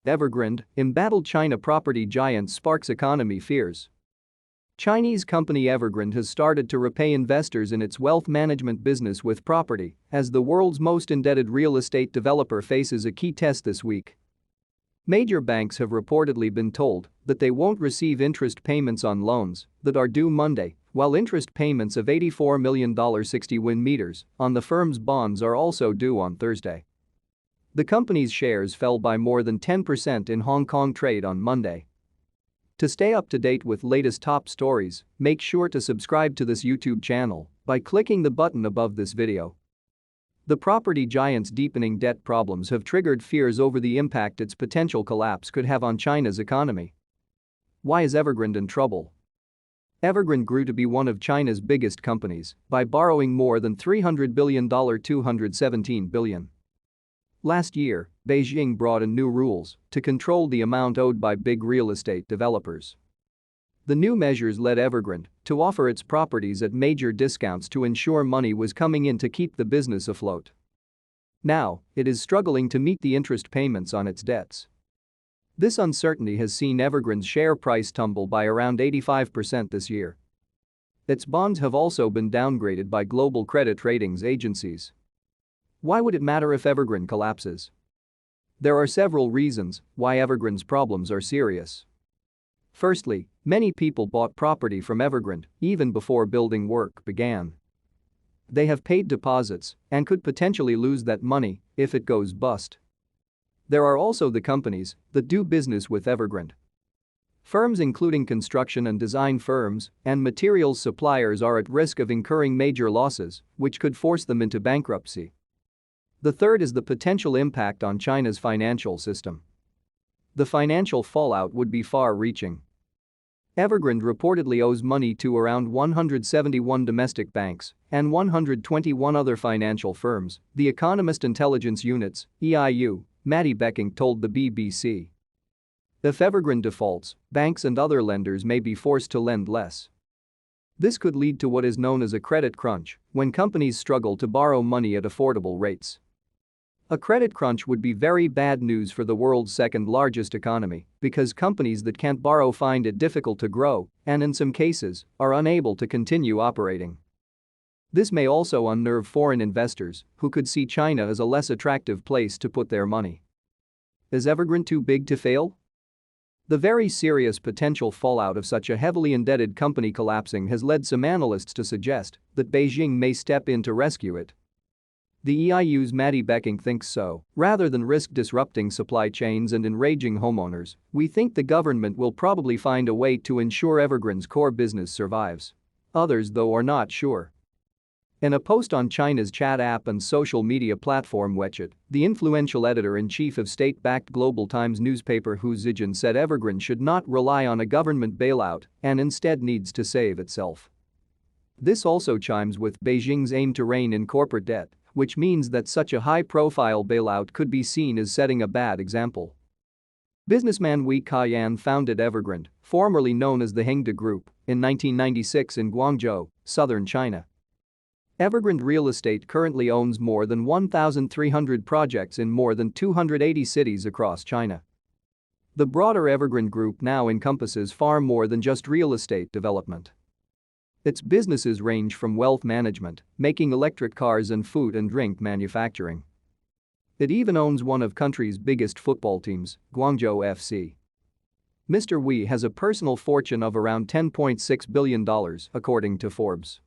Evergrande, embattled China property giant sparks economy fears. Chinese company Evergrande has started to repay investors in its wealth management business with property, as the world's most indebted real estate developer faces a key test this week. Major banks have reportedly been told that they won't receive interest payments on loans that are due Monday, while interest payments of $84 million 60 meters on the firm's bonds are also due on Thursday. The company's shares fell by more than 10% in Hong Kong trade on Monday. To stay up to date with latest top stories, make sure to subscribe to this YouTube channel by clicking the button above this video. The property giant's deepening debt problems have triggered fears over the impact its potential collapse could have on China's economy. Why is Evergrande in trouble? Evergrande grew to be one of China's biggest companies by borrowing more than $300 billion, $217 billion. Last year, Beijing brought in new rules to control the amount owed by big real estate developers. The new measures led Evergrande to offer its properties at major discounts to ensure money was coming in to keep the business afloat. Now, it is struggling to meet the interest payments on its debts. This uncertainty has seen Evergrande's share price tumble by around 85% this year. Its bonds have also been downgraded by global credit ratings agencies. Why would it matter if Evergrande collapses? There are several reasons why Evergrande's problems are serious. Firstly, many people bought property from Evergrande even before building work began. They have paid deposits and could potentially lose that money if it goes bust. There are also the companies that do business with Evergrande. Firms including construction and design firms and materials suppliers are at risk of incurring major losses, which could force them into bankruptcy. The third is the potential impact on China's financial system. The financial fallout would be far-reaching. Evergrande reportedly owes money to around 171 domestic banks and 121 other financial firms, the Economist Intelligence Unit's EIU, Maddie Becking told the BBC. If Evergrande defaults, banks and other lenders may be forced to lend less. This could lead to what is known as a credit crunch, when companies struggle to borrow money at affordable rates. A credit crunch would be very bad news for the world's second-largest economy because companies that can't borrow find it difficult to grow and, in some cases, are unable to continue operating. This may also unnerve foreign investors who could see China as a less attractive place to put their money. Is Evergrande too big to fail? The very serious potential fallout of such a heavily indebted company collapsing has led some analysts to suggest that Beijing may step in to rescue it. The EIU's Maddie Becking thinks so. Rather than risk disrupting supply chains and enraging homeowners, we think the government will probably find a way to ensure Evergrande's core business survives. Others, though, are not sure. In a post on China's chat app and social media platform WeChat, the influential editor-in-chief of state-backed Global Times newspaper Hu Zijin said Evergrande should not rely on a government bailout and instead needs to save itself. This also chimes with Beijing's aim to rein in corporate debt, which means that such a high-profile bailout could be seen as setting a bad example. Businessman Wei Kayan founded Evergrande, formerly known as the Hengda Group, in 1996 in Guangzhou, southern China. Evergrande Real Estate currently owns more than 1,300 projects in more than 280 cities across China. The broader Evergrande Group now encompasses far more than just real estate development. Its businesses range from wealth management, making electric cars, and food and drink manufacturing. It even owns one of country's biggest football teams, Guangzhou FC. Mr. Wei has a personal fortune of around $10.6 billion, according to Forbes.